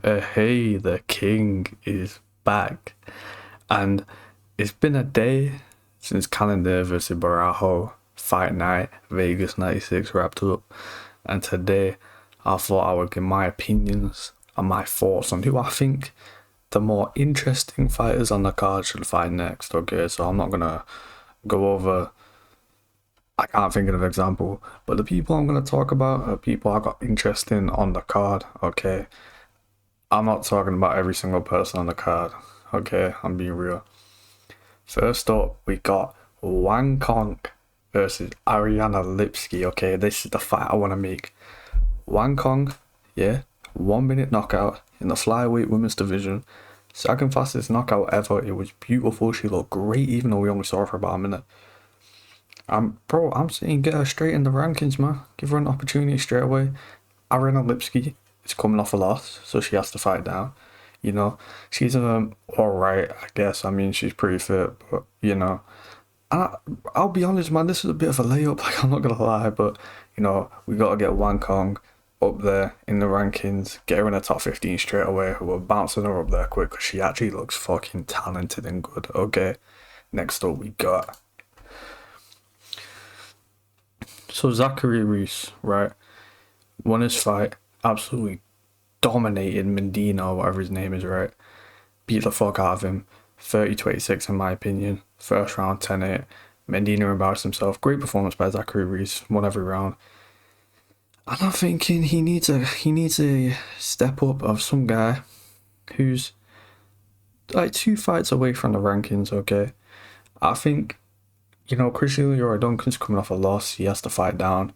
Hey, the king is back. And it's been a day since Calendar versus Barajo Fight Night Vegas 96 wrapped up. And today I thought I would give my opinions and my thoughts on who I think the more interesting fighters on the card should fight next. Okay, so I'm not gonna go over, I can't think of an example, but the people I'm gonna talk about are people I got interesting on the card. Okay, I'm not talking about every single person on the card. Okay, I'm being real. First up, we got Wang Kong versus Ariana Lipsky. Okay, this is the fight I want to make. Wang Kong, yeah, 1 minute knockout in the flyweight women's division. Second fastest knockout ever. It was beautiful. She looked great, even though we only saw her for about a minute. Bro, I'm saying get her straight in the rankings, man. Give her an opportunity straight away. Ariana Lipsky is coming off a loss, so she has to fight down. You know, she's alright, I guess. I mean, she's pretty fit, but I, I'll be honest, man. This is a bit of a layup. Like, I'm not gonna lie, but we gotta get Wang Kong up there in the rankings, get her in the top 15 straight away. We're bouncing her up there quick because she actually looks fucking talented and good. Okay, next up we got Zachary Reese, right? Won his fight, absolutely dominated Medina, whatever his name is, right? Beat the fuck out of him. 30-26 in my opinion. First round, 10-8. Medina embarrassed himself. Great performance by Zachary Reese. Won every round. And I'm thinking he needs a step up of some guy who's like 2 fights away from the rankings, okay? I think, Christian Leroy Duncan's coming off a loss. He has to fight down.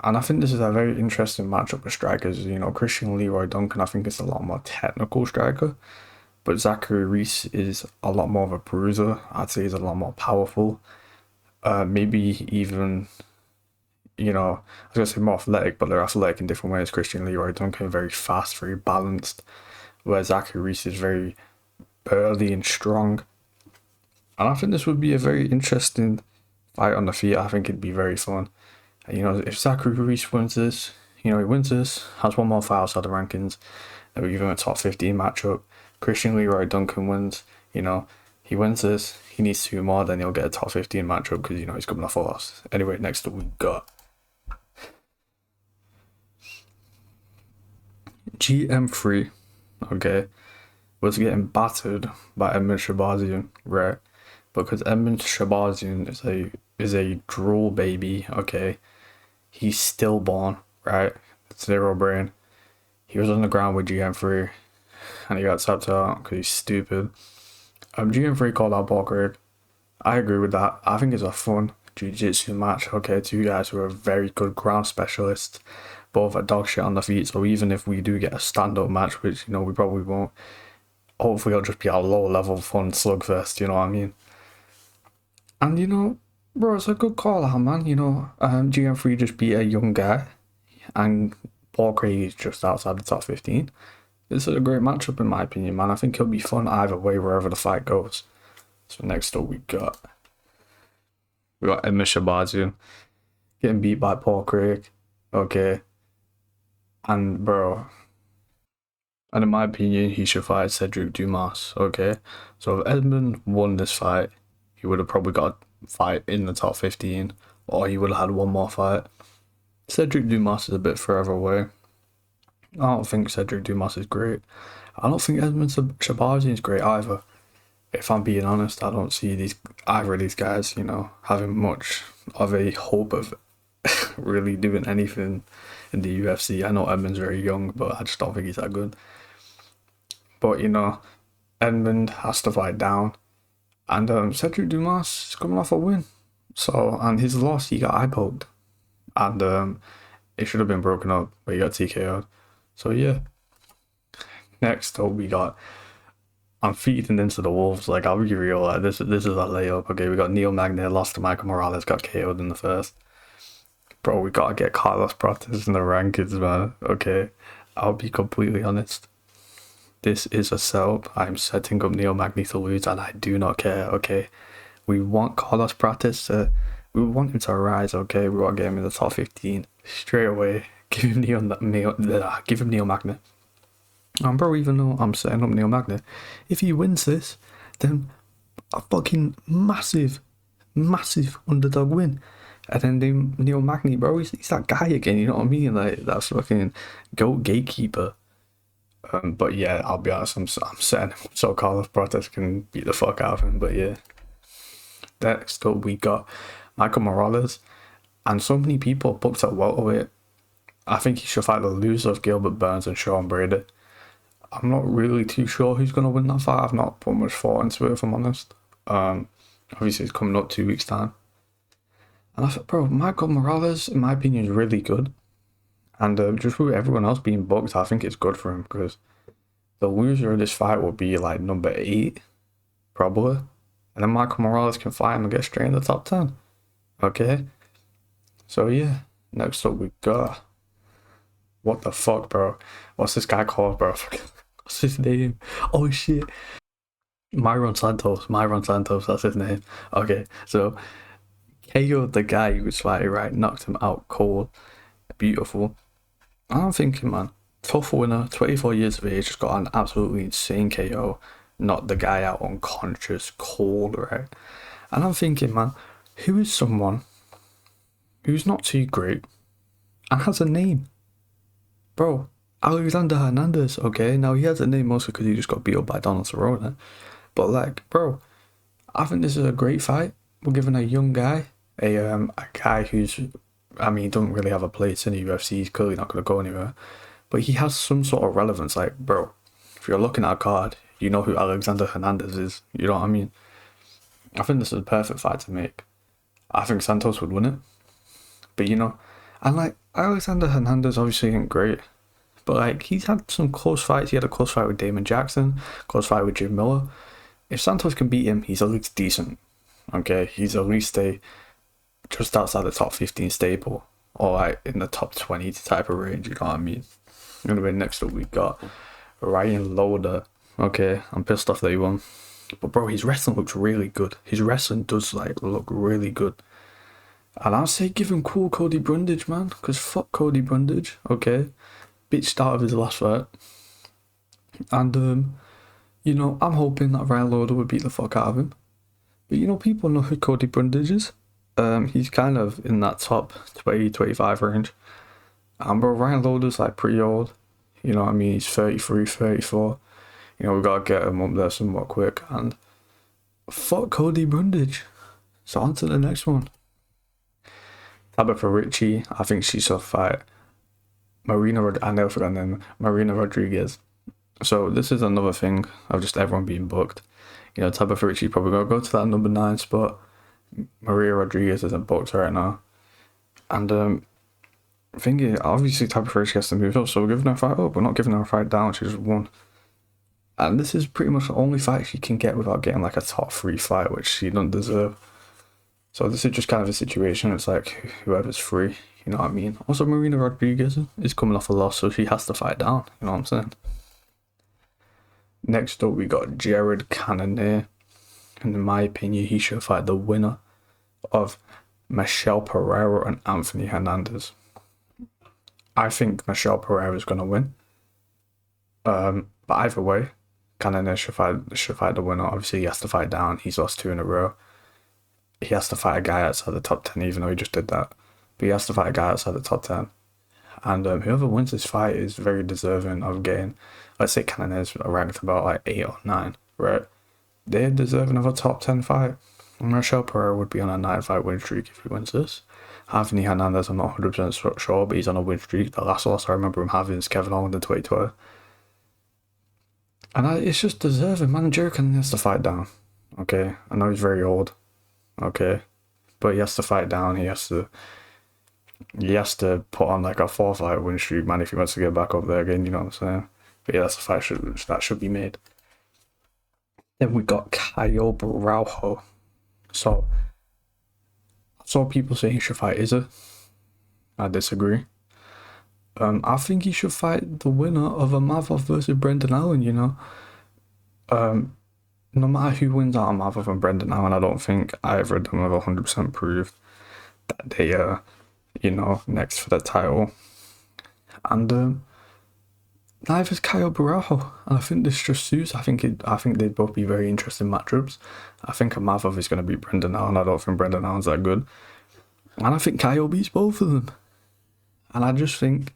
And I think this is a very interesting matchup of strikers. Christian Leroy Duncan, I think, is a lot more technical striker. But Zachary Reese is a lot more of a bruiser. I'd say he's a lot more powerful. Maybe even, I was going to say more athletic, but they're athletic in different ways. Christian Leroy Duncan, very fast, very balanced. Where Zachary Reese is very burly and strong. And I think this would be a very interesting fight on the feet. I think it'd be very fun. If Zachary Reese wins this, he wins this, has one more fight outside the rankings, and we give him a top 15 matchup. Christian Leroy Duncan wins, he wins this, he needs 2 more, then he'll get a top 15 matchup because, he's coming off a loss. Anyway, next up we got GM3, okay, was getting battered by Edmund Shabazian, right? Because Edmund Shabazian is a drool baby, okay? He's stillborn, right? Zero brain. He was on the ground with GM3 and he got tapped out because he's stupid. GM3 called out Paul Craig. I agree with that. I think it's a fun jiu-jitsu match, okay? 2 guys who are very good ground specialists, both are dog shit on the feet, so even if we do get a stand-up match, which, we probably won't, hopefully it'll just be a low-level fun slugfest, you know what I mean? And bro, it's a good call out, man. GM3 just beat a young guy, and Paul Craig is just outside the top 15. This is a great matchup, in my opinion, man. I think it'll be fun either way, wherever the fight goes. So next up, we got Emma Shabazian getting beat by Paul Craig. Okay. And, bro, and in my opinion, he should fight Cedric Dumas. Okay. So if Edmund won this fight, he would have probably got a fight in the top 15, or he would have had one more fight. Cedric Dumas is a bit further away. I don't think Cedric Dumas is great. I don't think Edmund Shabazian is great either. If I'm being honest, I don't see either of these guys, having much of a hope of really doing anything in the UFC. I know Edmund's very young, but I just don't think he's that good. But Edmund has to fight down. And Cedric Dumas is coming off a win. So, and his loss, he got eye poked. And it should have been broken up, but he got TKO'd. So, yeah. Next up, we got, I'm feeding into the Wolves. Like, I'll be real, like, this is a layup. Okay, we got Neil Magny, lost to Michael Morales, got KO'd in the first. Bro, we gotta get Carlos Prates in the rankings, man. Okay, I'll be completely honest. This is a setup. I'm setting up Neil Magny to lose, and I do not care, okay? We want Carlos Prates we want him to rise, okay? We want to get him in the top 15 straight away. Give him Neil Magny. Bro, even though I'm setting up Neil Magny, if he wins this, then a fucking massive underdog win. And then Neil Magny, bro, he's that guy again, you know what I mean? Like, that's fucking GOAT gatekeeper. But yeah, I'll be honest, I'm setting him up so Carlos Prates can beat the fuck out of him. But yeah, next up we got Michael Morales. And so many people booked at welterweight. I think he should fight the loser of Gilbert Burns and Sean Brady. I'm not really too sure who's going to win that fight. I've not put much thought into it, if I'm honest. Obviously, it's coming up 2 weeks' time. And I thought, bro, Michael Morales, in my opinion, is really good. And just with everyone else being booked, I think it's good for him because the loser of this fight will be like number 8, probably. And then Michael Morales can fight him and get straight in the top 10. Okay? So yeah, next up we got... What the fuck, bro? What's this guy called, bro? What's his name? Oh shit. Myron Santos, that's his name. Okay, so KO'd the guy who was fighting, right? Knocked him out cold. Beautiful. And I'm thinking, man, tough winner, 24 years of age, just got an absolutely insane KO. Knocked the guy out unconscious, cold, right? And I'm thinking, man, who is someone who's not too great and has a name? Bro, Alexander Hernandez, okay? Now, he has a name mostly because he just got beat up by Donald Cerrone. But, like, bro, I think this is a great fight. We're giving a young guy, a guy who's, I mean, he doesn't really have a place in the UFC. He's clearly not going to go anywhere. But he has some sort of relevance. Like, bro, if you're looking at a card, you know who Alexander Hernandez is. You know what I mean? I think this is a perfect fight to make. I think Santos would win it. But, you know, and, like, Alexander Hernandez obviously ain't great. But, like, he's had some close fights. He had a close fight with Damon Jackson, close fight with Jim Miller. If Santos can beat him, he's at least decent. Okay, he's at least just outside the top 15 stable. Or, like, in the top 20 type of range, you know what I mean? Anyway, next up we got Ryan Loader. Okay, I'm pissed off that he won. But, bro, his wrestling looks really good. His wrestling does, like, look really good. And I'll say give him cool Cody Brundage, man. Because fuck Cody Brundage, okay? Bitched out of his last fight. And, you know, I'm hoping that Ryan Loader would beat the fuck out of him. But, you know, people know who Cody Brundage is. He's kind of in that top 20-25 range. But Ryan Loader's, like, pretty old. You know what I mean? He's 33, 34. You know, we got to get him up there somewhat quick. And fuck Cody Brundage. So on to the next one. Tabitha Ricci, I think she should fight Marina Rodriguez. So this is another thing of just everyone being booked. You know, Tabitha Ricci probably gonna go to that number 9 spot. Maria Rodriguez isn't booked right now. And thinking obviously Tabitha Ricci has to move up, so we're giving her a fight up. We're not giving her a fight down, she just won. And this is pretty much the only fight she can get without getting like a top 3 fight, which she doesn't deserve. So this is just kind of a situation, it's like whoever's free, you know what I mean? Also, Marina Rodriguez is coming off a loss, so she has to fight down, you know what I'm saying? Next up, we got Jared Cannonier. And in my opinion, he should fight the winner of Michelle Pereira and Anthony Hernandez. I think Michelle Pereira is going to win. But either way, Cannonier should fight the winner. Obviously, he has to fight down. He's lost 2 in a row. He has to fight a guy outside the top 10, even though he just did that. But he has to fight a guy outside the top 10. And whoever wins this fight is very deserving of getting, let's say Cannonier's ranked about like 8 or 9, right? They're deserving of a top 10 fight. And Michelle Pereira would be on a 9-fight win streak if he wins this. Anthony Hernandez, I'm not 100% sure, but he's on a win streak. The last loss I remember him having is Kevin Holland in 2020. And it's just deserving, man. Jared Cannonier has to fight down, okay? I know he's very old, okay? But he has to fight down, he has to put on like a 4-fight win streak, man, if he wants to get back up there again, you know what I'm saying? But yeah, that's a fight that should be made. Then we got Caio Borralho. So, I saw people saying he should fight Izzy. I disagree. I think he should fight the winner of Imavov versus Brendan Allen, you know? No matter who wins out of Imavov and Brendan Allen, I don't think either of them have 100% proved that they are, you know, next for the title. And neither's Caio Barajo, and I think this just suits. I think they'd both be very interesting matchups. I think Amadov is going to beat Brendan Allen. I don't think Brendan Allen's that good, and I think Caio beats both of them. And I just think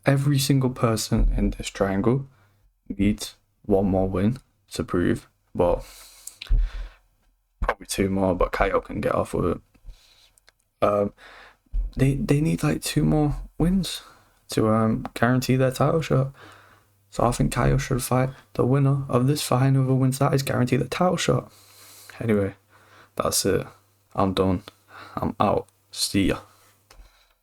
every single person in this triangle needs one more win to prove, but probably two more. But Caio can get off with it. They need like two more wins to guarantee their title shot. So I think Caio should fight the winner of this fight, and whoever wins that is guaranteed the title shot. Anyway, that's it. I'm done. I'm out. See ya.